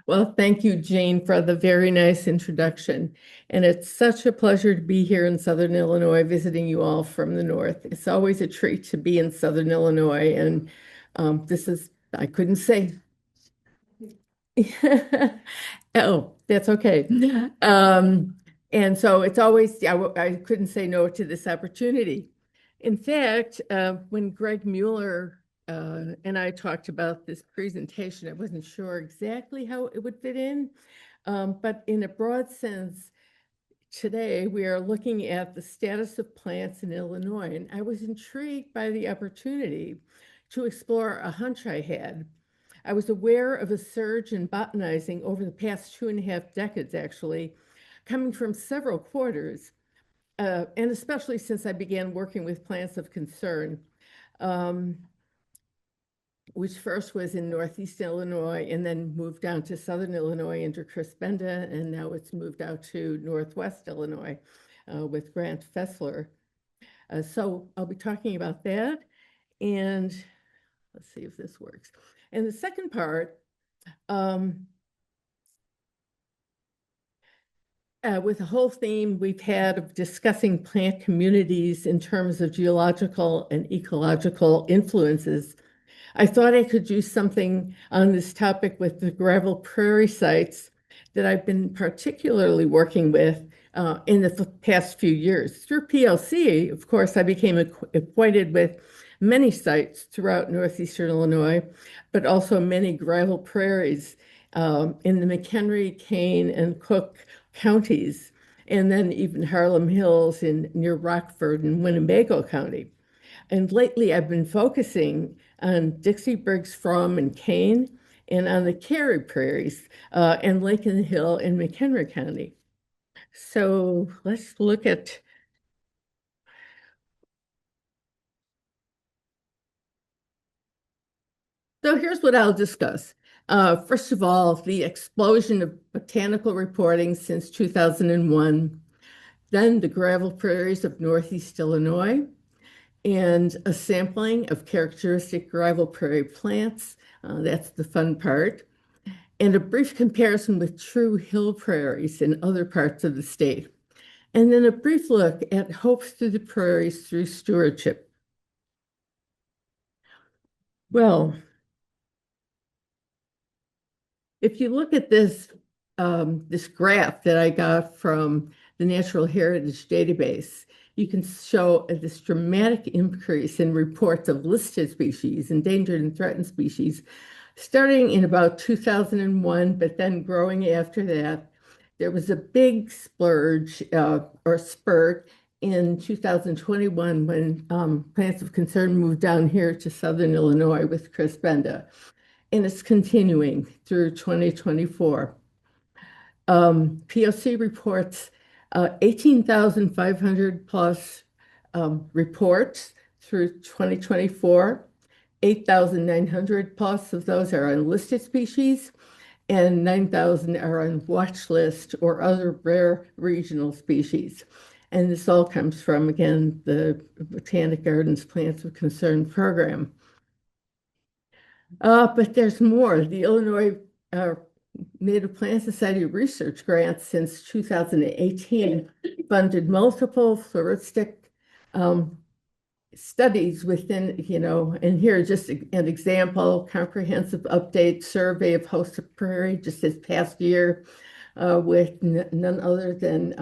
Well, thank you, Jane, for the very nice introduction. And it's such a pleasure to be here in Southern Illinois, visiting you all from the north. It's always a treat to be in Southern Illinois. And I couldn't say. Oh, that's okay. And so it's always, I couldn't say no to this opportunity. In fact, when Greg Mueller and I talked about this presentation, I wasn't sure exactly how it would fit in. But in a broad sense, today we are looking at the status of plants in Illinois. And I was intrigued by the opportunity to explore a hunch I had. I was aware of a surge in botanizing over the past 2.5 decades, actually, coming from several quarters, and especially since I began working with plants of concern, um, which first was in Northeast Illinois and then moved down to Southern Illinois under Chris Benda, and now it's moved out to Northwest Illinois with Grant Fessler. So I'll be talking about that, and let's see if this works. And the second part, with the whole theme we've had of discussing plant communities in terms of geological and ecological influences, I thought I could do something on this topic with the gravel prairie sites that I've been particularly working with in the past few years. Through PLC, of course, I became acquainted with many sites throughout northeastern Illinois, but also many gravel prairies in the McHenry, Kane, and Cook counties, and then even Harlem Hills near Rockford and Winnebago County. And lately, I've been focusing on Dixie Briggs, Fromm, and Kane, and on the Cary Prairies and Lincoln Hill in McHenry County. So let's look at. So here's what I'll discuss. First of all, the explosion of botanical reporting since 2001, then the gravel prairies of Northeast Illinois, and a sampling of characteristic gravel prairie plants. That's the fun part. And a brief comparison with true hill prairies in other parts of the state. And then a brief look at hopes through the prairies through stewardship. Well, if you look at this graph that I got from the Natural Heritage Database, you can show this dramatic increase in reports of listed species, endangered and threatened species, starting in about 2001, but then growing after that. There was a big splurge or spurt in 2021 when Plants of Concern moved down here to Southern Illinois with Chris Benda, and it's continuing through 2024. POC reports 18,500 plus reports through 2024. 8,900 plus of those are on listed species, and 9,000 are on watch list or other rare regional species. And this all comes from, again, the Botanic Gardens Plants of Concern program. But there's more. The Illinois Native Plant Society research grants since 2018 funded multiple floristic studies within, and here just an example, comprehensive update survey of host of prairie just this past year with none other than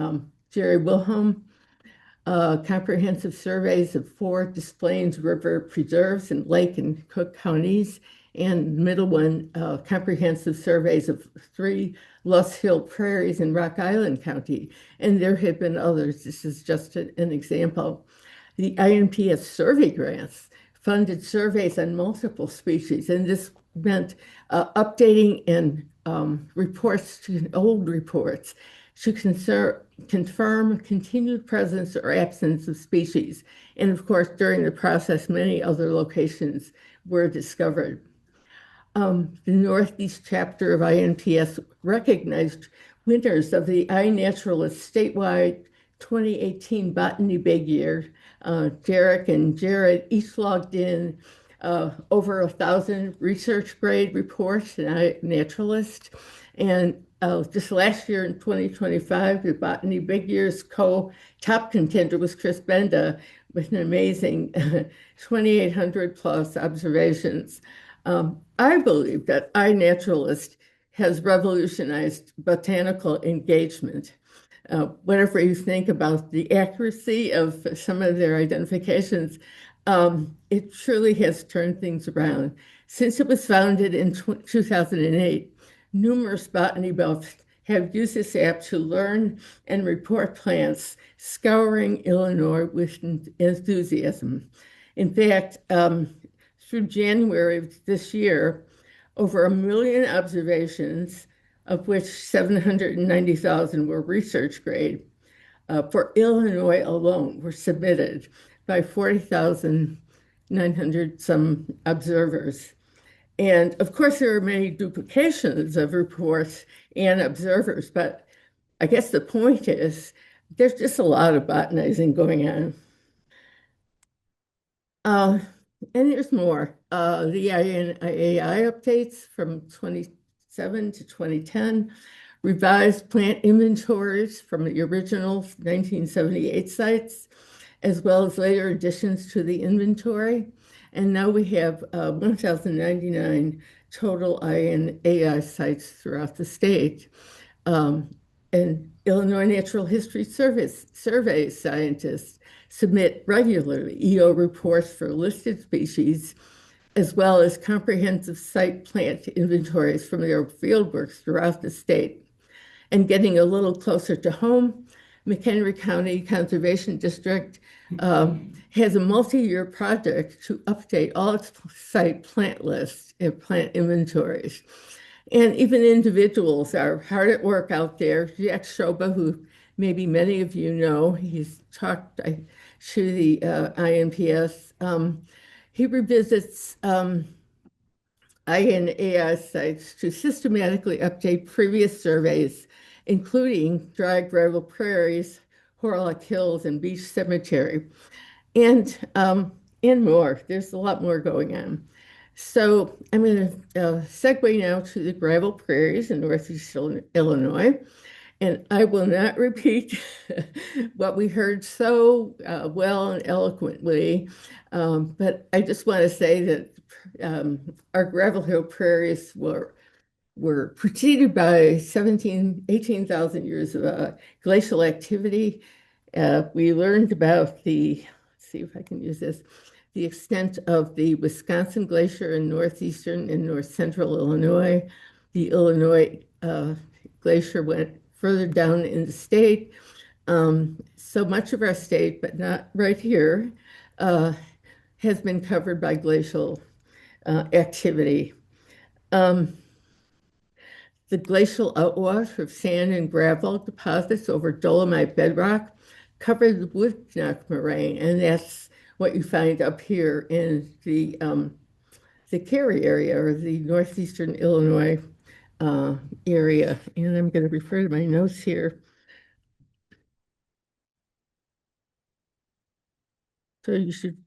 Jerry Wilhelm. Comprehensive surveys of 4 Des Plaines River preserves in Lake and Cook counties, and middle one, comprehensive surveys of 3 Loess Hill prairies in Rock Island County. And there have been others. This is just an example. The INPS survey grants funded surveys on multiple species, and this meant updating and reports to old reports to confirm continued presence or absence of species. And of course, during the process, many other locations were discovered. The Northeast chapter of INPS recognized winners of the iNaturalist statewide 2018 Botany Big Year. Derek and Jared each logged in over 1,000 research grade reports in iNaturalist, And just last year in 2025, the Botany Big Year's top contender was Chris Benda with an amazing 2,800 plus observations. I believe that iNaturalist has revolutionized botanical engagement. Whatever you think about the accuracy of some of their identifications, it truly has turned things around. Since it was founded in 2008, numerous botany buffs have used this app to learn and report plants, scouring Illinois with enthusiasm. In fact, through January of this year, over 1 million observations, of which 790,000 were research grade, for Illinois alone were submitted by 40,900 some observers. And of course, there are many duplications of reports and observers, but I guess the point is there's just a lot of botanizing going on. Uh, and there's more. The AI updates from 27 to 2010, revised plant inventories from the original 1978 sites, as well as later additions to the inventory. And now we have 1,099 total AI sites throughout the state. And Illinois Natural History Survey scientists submit regularly EO reports for listed species, as well as comprehensive site plant inventories from their fieldworks throughout the state. And getting a little closer to home, McHenry County Conservation District has a multi-year project to update all its site plant lists and plant inventories. And even individuals are hard at work out there. Jack Shoba, who maybe many of you know, he's talked to the INPS. He revisits INAI sites to systematically update previous surveys, including dry gravel prairies, Horlock Hills, and Beach Cemetery, and more. There's a lot more going on. So I'm going to segue now to the gravel prairies in northeast Illinois. And I will not repeat what we heard so well and eloquently, but I just want to say that our gravel hill prairies were preceded by 18,000 years of glacial activity. We learned about let's see if I can use this, the extent of the Wisconsin Glacier in northeastern and north central Illinois. The Illinois Glacier went further down in the state. So much of our state, but not right here, has been covered by glacial activity. The glacial outwash of sand and gravel deposits over dolomite bedrock covered the Woodnock moraine, and that's what you find up here in the Cary area or the northeastern Illinois area. And I'm going to refer to my notes here. So you should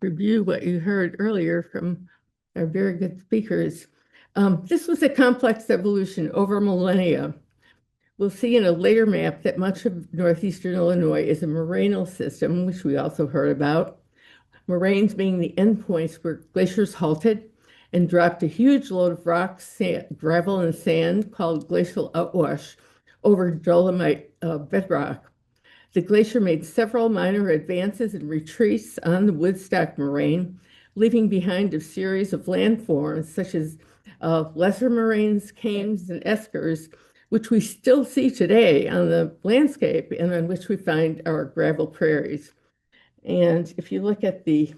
review what you heard earlier from our very good speakers. This was a complex evolution over millennia. We'll see in a later map that much of northeastern Illinois is a morainal system, which we also heard about. Moraines being the endpoints where glaciers halted and dropped a huge load of rocks, gravel, and sand called glacial outwash over dolomite bedrock. The glacier made several minor advances and retreats on the Woodstock moraine, leaving behind a series of landforms such as lesser moraines, cames, and eskers, which we still see today on the landscape and on which we find our gravel prairies. And if you look at the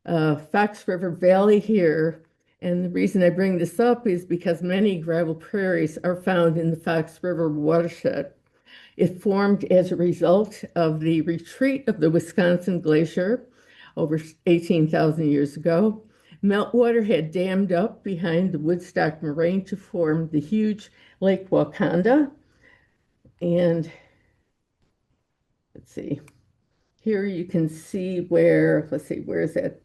Fox River Valley here, and the reason I bring this up is because many gravel prairies are found in the Fox River watershed. It formed as a result of the retreat of the Wisconsin Glacier over 18,000 years ago. Meltwater had dammed up behind the Woodstock moraine to form the huge Lake Wakanda. And let's see, here you can see where, let's see, where is that?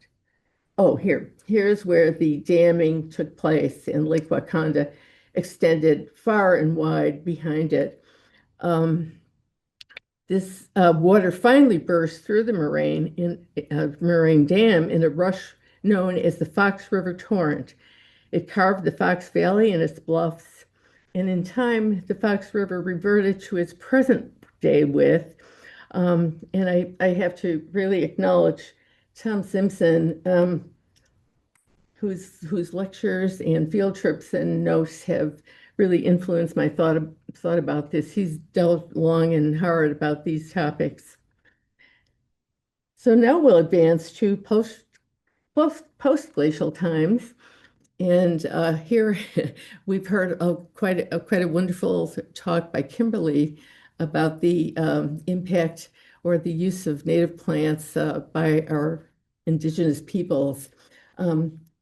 Oh, here's where the damming took place in Lake Wakanda. extended far and wide behind it. Um, this water finally burst through the moraine dam in a rush known as the Fox River Torrent. It carved the Fox Valley and its bluffs, and in time, the Fox River reverted to its present day width. And I have to really acknowledge Tom Simpson, whose lectures and field trips and notes have really influenced my thought about this. He's delved long and hard about these topics. So now we'll advance to post glacial times. And here we've heard quite a wonderful talk by Kimberly about the impact or the use of native plants by our indigenous peoples.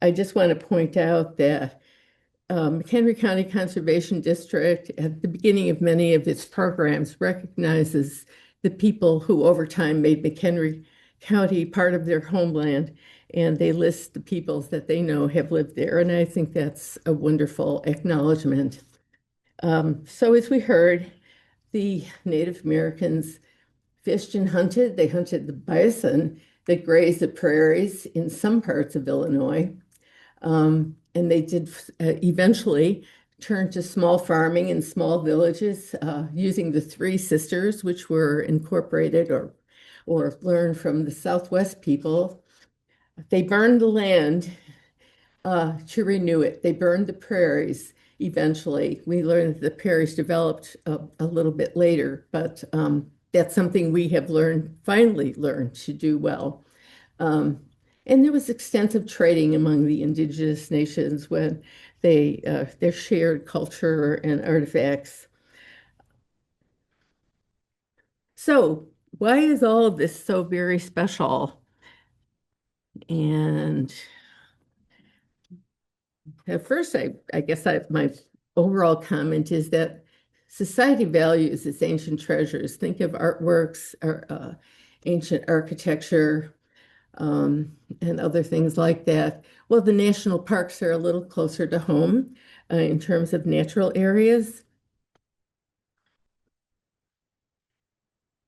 I just want to point out that McHenry County Conservation District, at the beginning of many of its programs, recognizes the people who over time made McHenry County part of their homeland, and they list the peoples that they know have lived there. And I think that's a wonderful acknowledgement. So as we heard, the Native Americans fished and hunted. They hunted the bison that grazed the prairies in some parts of Illinois. And they did eventually turn to small farming in small villages using the Three Sisters, which were incorporated or learned from the Southwest people. They burned the land to renew it. They burned the prairies eventually. We learned that the prairies developed a little bit later, but that's something we have finally learned to do well. And there was extensive trading among the indigenous nations when their shared culture and artifacts. So why is all of this so very special? And at first, I guess my overall comment is that society values its ancient treasures. Think of artworks or ancient architecture, and other things like that. Well, the national parks are a little closer to home in terms of natural areas.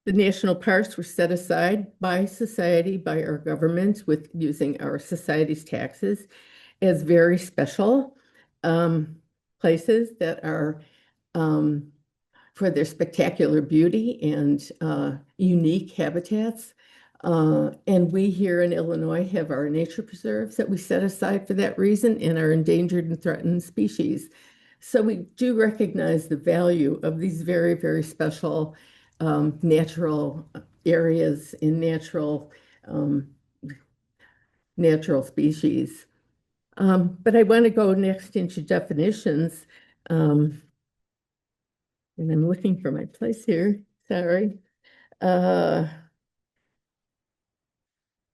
The national parks were set aside by society, by our government, with using our society's taxes as very special places that are for their spectacular beauty and unique habitats. And we here in Illinois have our nature preserves that we set aside for that reason and our endangered and threatened species. So we do recognize the value of these very, very special natural areas in natural species. But I want to go next into definitions. And I'm looking for my place here. Sorry.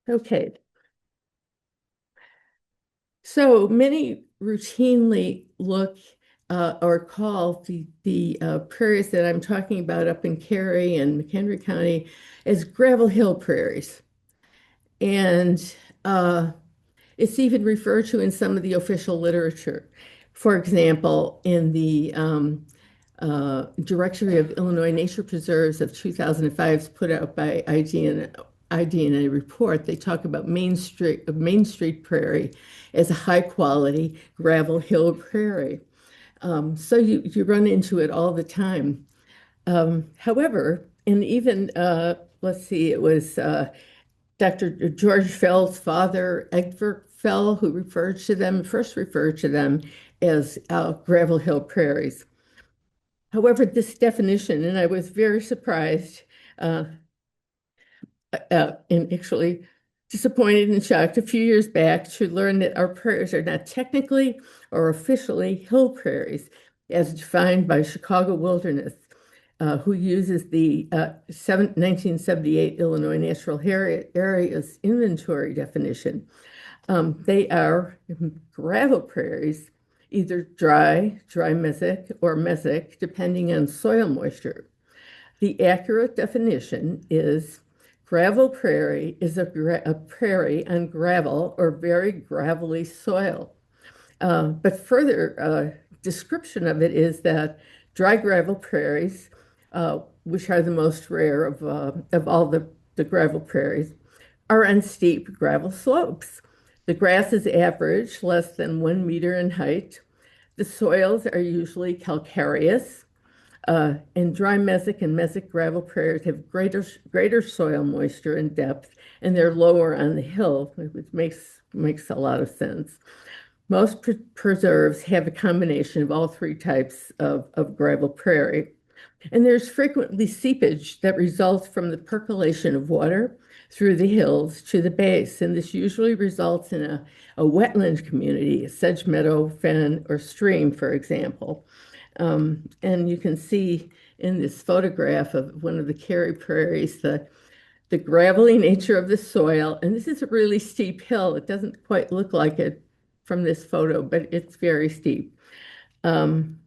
Okay. So many routinely look or call the prairies that I'm talking about up in Cary and McHenry County as gravel hill prairies. And it's even referred to in some of the official literature. For example, in the Directory of Illinois Nature Preserves of 2005, put out by IDNA report, they talk about Main Street Prairie as a high quality gravel hill prairie. So you run into it all the time. However, and even let's see, it was Dr. George Fell's father, Egbert Fell, who first referred to them as gravel hill prairies. However, this definition, and I was very surprised uh, and actually disappointed and shocked a few years back to learn that our prairies are not technically or officially hill prairies as defined by Chicago Wilderness, who uses the 1978 Illinois Natural Areas Inventory definition. They are gravel prairies, either dry mesic, or mesic, depending on soil moisture. The accurate definition is gravel prairie is a prairie on gravel or very gravelly soil. But further description of it is that dry gravel prairies, which are the most rare of all the gravel prairies, are on steep gravel slopes. The grass is average, less than 1 meter in height. The soils are usually calcareous, and dry mesic and mesic gravel prairies have greater soil moisture and depth, and they're lower on the hill, which makes a lot of sense. Most preserves have a combination of all three types of gravel prairie. And there's frequently seepage that results from the percolation of water through the hills to the base. And this usually results in a wetland community, a sedge meadow, fen, or stream, for example. And you can see in this photograph of one of the Kerry prairies, the gravelly nature of the soil. And this is a really steep hill. It doesn't quite look like it from this photo, but it's very steep. Um,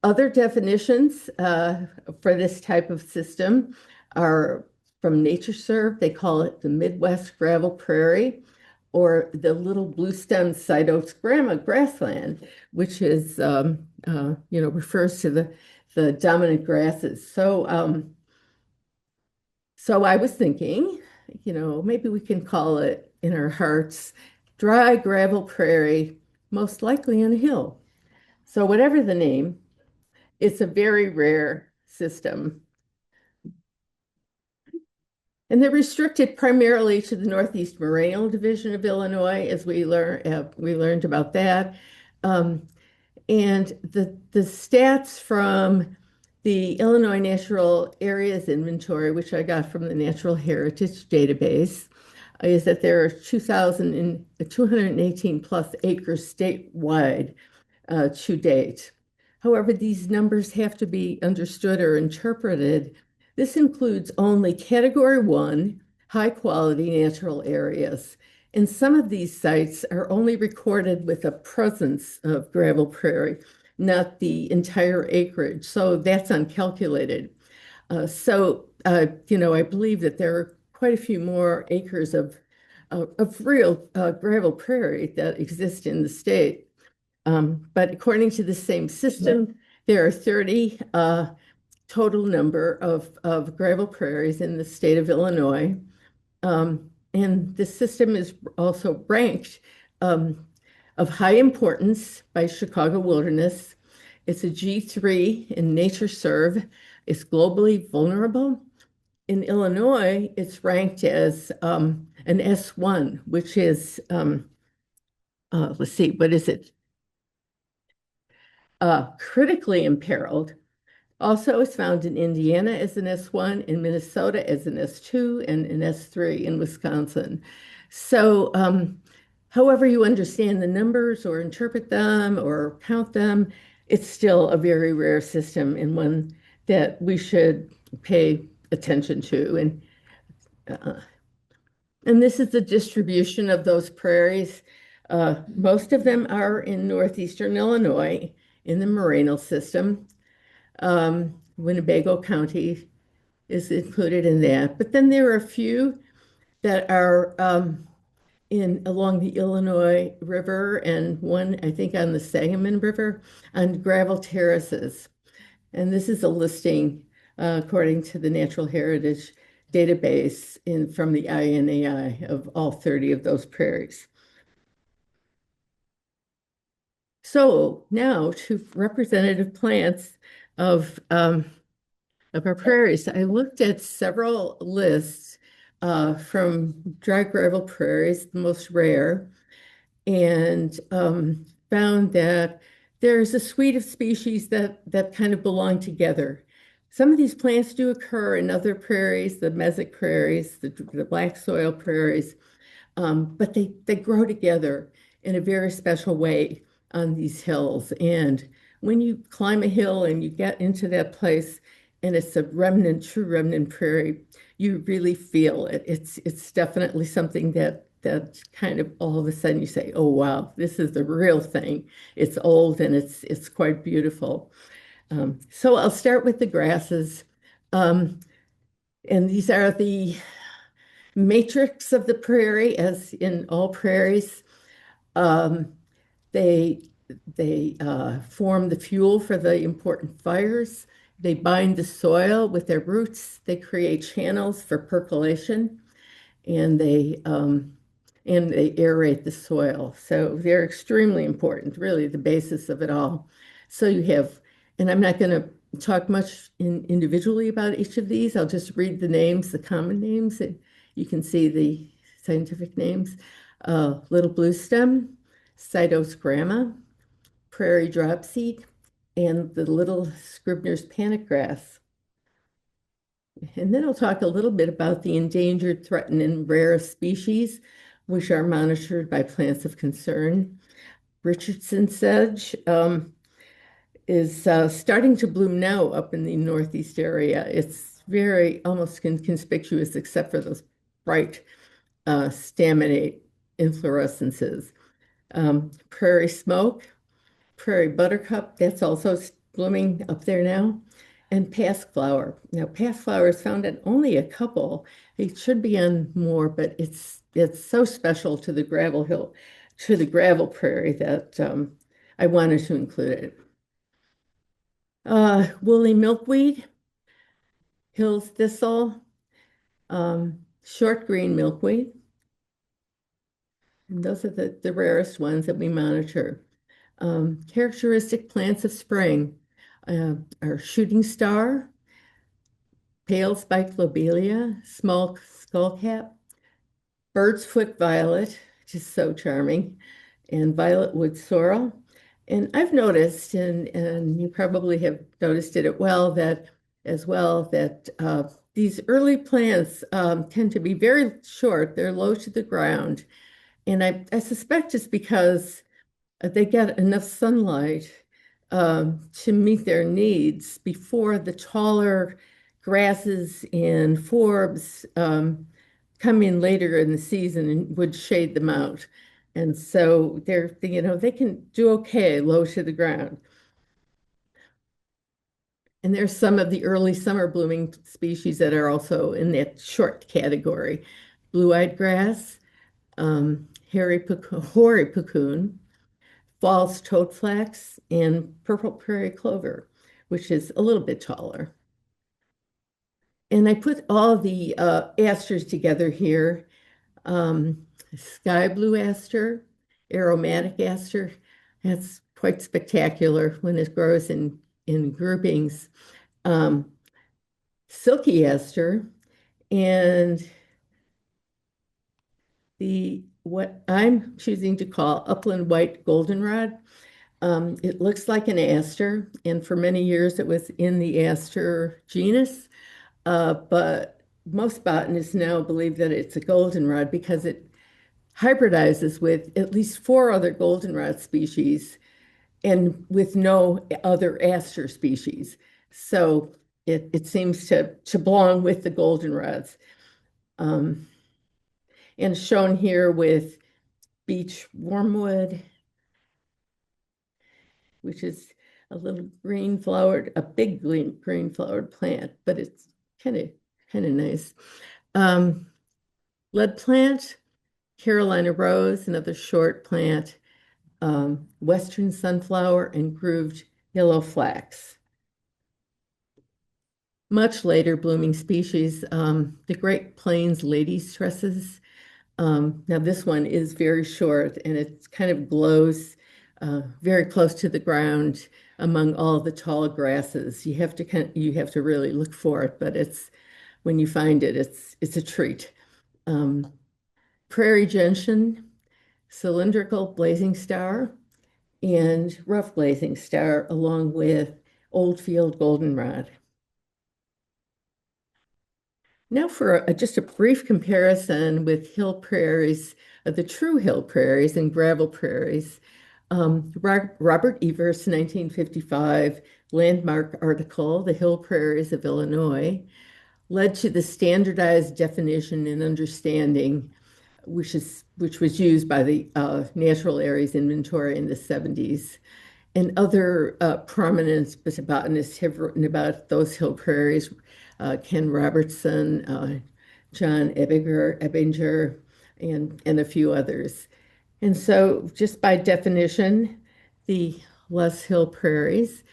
Other definitions for this type of system are from NatureServe. They call it the Midwest Gravel Prairie, or the Little Bluestem Side Oats grassland, which is, refers to the dominant grasses. So I was thinking, maybe we can call it in our hearts, dry gravel prairie, most likely on a hill. So whatever the name, it's a very rare system. And they're restricted primarily to the Northeast Morainal Division of Illinois, as we learned about that. And the stats from the Illinois Natural Areas Inventory, which I got from the Natural Heritage Database, is that there are 2,218 plus acres statewide to date. However, these numbers have to be understood or interpreted. This includes only Category 1 high-quality natural areas, and some of these sites are only recorded with a presence of gravel prairie, not the entire acreage. So that's uncalculated. I believe that there are quite a few more acres of real gravel prairie that exist in the state. But according to the same system, there are 30 total number of gravel prairies in the state of Illinois. And the system is also ranked of high importance by Chicago Wilderness. It's a G3 in NatureServe. It's globally vulnerable. In Illinois, it's ranked as an S1, which is, let's see, what is it? Critically imperiled. Also, it's found in Indiana as an S1, in Minnesota as an S2, and an S3 in Wisconsin. So, however you understand the numbers or interpret them or count them, it's still a very rare system and one that we should pay attention to. And this is the distribution of those prairies. Most of them are in northeastern Illinois in the Morainal system. Winnebago County is included in that. But then there are a few that are along the Illinois River, and one, I think, on the Sangamon River on gravel terraces. And this is a listing according to the Natural Heritage Database from the INAI of all 30 of those prairies. So now to representative plants of our prairies. I looked at several lists from dry gravel prairies, the most rare, and found that there's a suite of species that kind of belong together. Some of these plants do occur in other prairies, the mesic prairies, the black soil prairies, but they grow together in a very special way on these hills. And when you climb a hill and you get into that place, and it's a true remnant prairie, you really feel it. It's definitely something that kind of all of a sudden you say, oh wow, this is the real thing. It's old and it's quite beautiful. So I'll start with the grasses. And these are the matrix of the prairie, as in all prairies. They They form the fuel for the important fires. They bind the soil with their roots. They create channels for percolation, and they aerate the soil. So they're extremely important, really the basis of it all. So you have, and I'm not going to talk much individually about each of these. I'll just read the names, the common names, and you can see the scientific names. Little blue stem, Cytosgramma, prairie dropseed, and the little Scribner's panic grass. And then I'll talk a little bit about the endangered, threatened, and rare species, which are monitored by plants of concern. Richardson sedge is starting to bloom now up in the northeast area. It's very almost conspicuous, except for those bright staminate inflorescences. Prairie smoke, prairie buttercup, that's also blooming up there now. And pasque flower. Now, pasque flower is found in only a couple. It should be on more, but it's so special to the gravel hill, to the gravel prairie that I wanted to include it. Woolly milkweed, hills thistle, short green milkweed. And those are the rarest ones that we monitor. Characteristic plants of spring are shooting star, pale spiked lobelia, small skullcap, bird's foot violet, which is so charming, and violet wood sorrel. And I've noticed, and you probably have noticed it as well, that these early plants tend to be very short. They're low to the ground. And I suspect it's because they get enough sunlight to meet their needs before the taller grasses and forbs come in later in the season and would shade them out. And so they can do okay low to the ground. And there's some of the early summer blooming species that are also in that short category. Blue-eyed grass, hoary puccoon, false toadflax, and purple prairie clover, which is a little bit taller. And I put all the asters together here. Sky blue aster, aromatic aster. That's quite spectacular when it grows in groupings. Um, Silky aster, and what I'm choosing to call upland white goldenrod. It looks like an aster, and for many years it was in the aster genus, but most botanists now believe that it's a goldenrod because it hybridizes with at least four other goldenrod species and with no other aster species. So it seems to belong with the goldenrods. Um, and shown here with beech wormwood, which is a big green flowered plant, but it's kind of nice. Um, Lead plant, Carolina rose, another short plant, western sunflower, and grooved yellow flax. Much later blooming species, the Great Plains lady's tresses. Now this one is very short and it kind of glows very close to the ground among all the tall grasses. You have to really look for it, but when you find it, it's a treat. Um, Prairie gentian, cylindrical blazing star, and rough blazing star, along with oldfield goldenrod. Now for just a brief comparison with hill prairies, the true hill prairies and gravel prairies. Robert Evers' 1955 landmark article, The Hill Prairies of Illinois, led to the standardized definition and understanding, which was used by the Natural Areas Inventory in the 70s. And other prominent botanists have written about those hill prairies, Ken Robertson, John Ebinger, and a few others. And so just by definition, The Les Hill prairies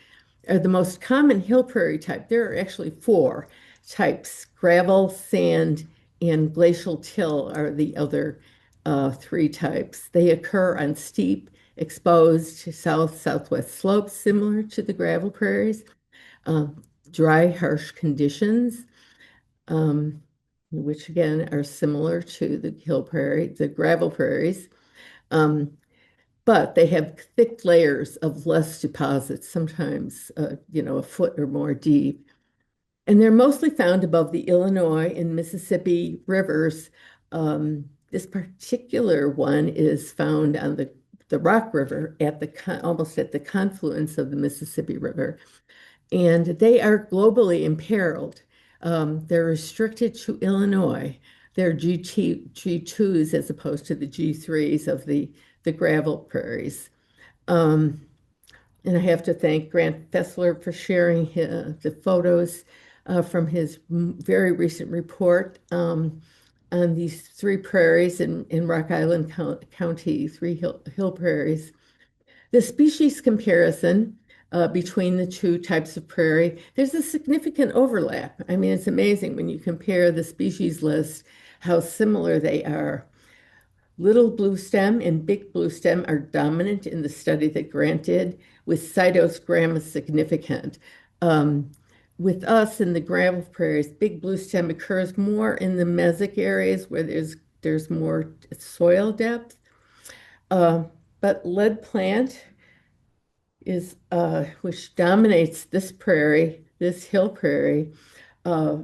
are the most common hill prairie type. There are actually four types. Gravel, sand, and glacial till are the other three types. They occur on steep, exposed southwest slopes, similar to the gravel prairies. Um, Dry, harsh conditions, um, which again are similar to the the gravel prairies. Um, but they have thick layers of less deposits, sometimes, a foot or more deep. And they're mostly found above the Illinois and Mississippi rivers. This particular one is found on the Rock River almost at the confluence of the Mississippi River. And they are globally imperiled. They're restricted to Illinois. They're G2s as opposed to the G3s of the gravel prairies. Um, and I have to thank Grant Fessler for sharing the photos from his very recent report on these three prairies in Rock Island County, three hill prairies. The species comparison between the two types of prairie, there's a significant overlap. I mean, it's amazing when you compare the species list, how similar they are. Little bluestem and big bluestem are dominant in the study that Grant did, with cytosgram significant. Um, with us in the gravel prairies, big bluestem occurs more in the mesic areas where there's more soil depth. Uh, but lead plant which dominates this hill prairie, uh,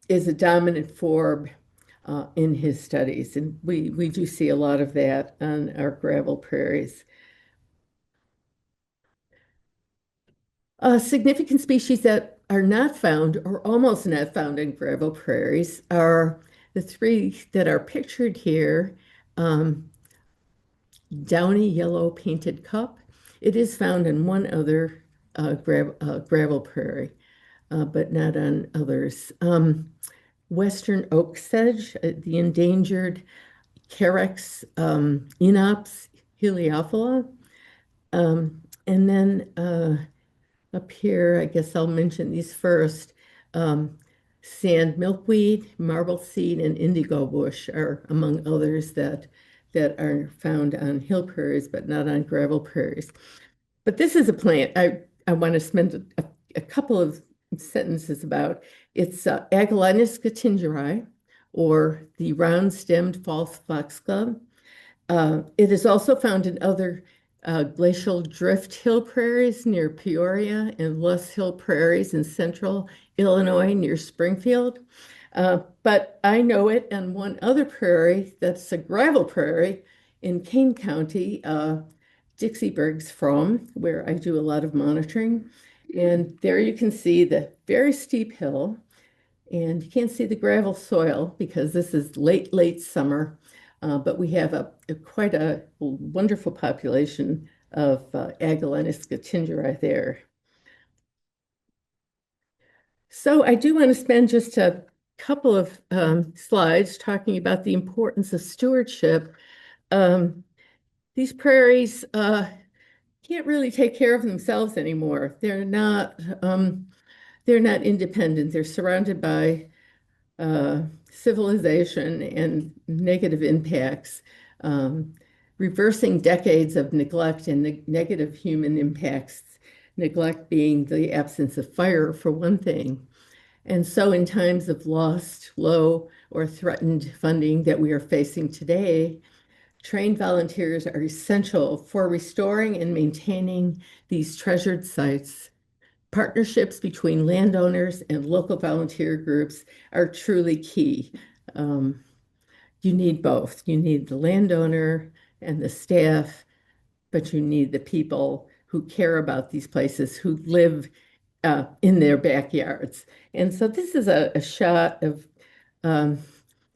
is a dominant forb in his studies. And we do see a lot of that on our gravel prairies. Significant species that are not found or almost not found in gravel prairies are the three that are pictured here. Um, Downy yellow painted cup. It is found in one other gravel prairie, but not on others. Western oak sedge, the endangered Carex enops heliophila. And then up here, I guess I'll mention these first. Um, Sand milkweed, marble seed, and indigo bush are among others that are found on hill prairies, but not on gravel prairies. But this is a plant I want to spend a couple of sentences about. It's Agellanus catingeri, or the round-stemmed false foxglove. It is also found in other glacial drift hill prairies near Peoria and Luss Hill prairies in central Illinois near Springfield. But I know it on one other prairie that's a gravel prairie in Kane County, Dixieburg's from, where I do a lot of monitoring. And there you can see the very steep hill, and you can't see the gravel soil because this is late summer. But we have quite a wonderful population of Agellanus catingeri there. So I do want to spend just a couple of slides talking about the importance of stewardship. Um, these prairies can't really take care of themselves anymore. They're not independent. They're surrounded by civilization and negative impacts, um, reversing decades of neglect and negative human impacts, neglect being the absence of fire, for one thing. And so, in times of lost, low, or threatened funding that we are facing today, trained volunteers are essential for restoring and maintaining these treasured sites. Partnerships between landowners and local volunteer groups are truly key. Um, you need both. You need the landowner and the staff, but you need the people who care about these places, who live in their backyards. And so this is a shot of um,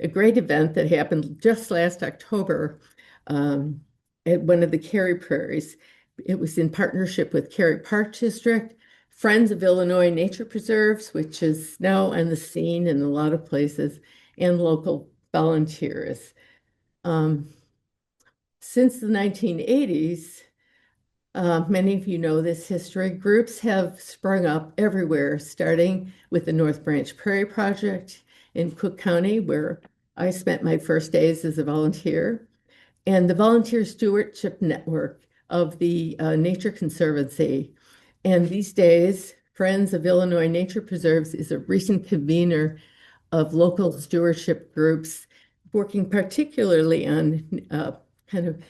a great event that happened just last October um, at one of the Cary Prairies. It was in partnership with Cary Park District, Friends of Illinois Nature Preserves, which is now on the scene in a lot of places, and local volunteers. Um, since the 1980s, Many of you know this history. Groups have sprung up everywhere, starting with the North Branch Prairie Project in Cook County, where I spent my first days as a volunteer, and the Volunteer Stewardship Network of the Nature Conservancy. And these days, Friends of Illinois Nature Preserves is a recent convener of local stewardship groups working particularly on kind of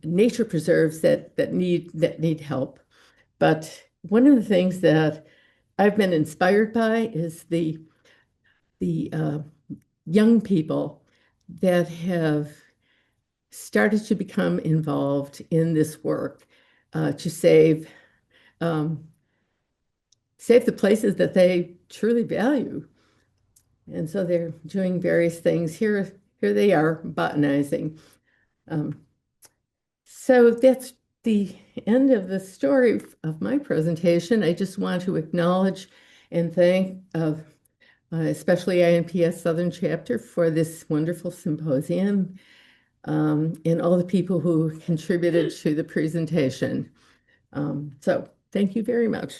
nature preserves that need help. But one of the things that I've been inspired by is the young people that have started to become involved in this work to um, save the places that they truly value. And so they're doing various things. Here they are botanizing. Um, so that's the end of the story of my presentation. I just want to acknowledge and thank especially INPS Southern Chapter for this wonderful symposium and all the people who contributed to the presentation. So thank you very much.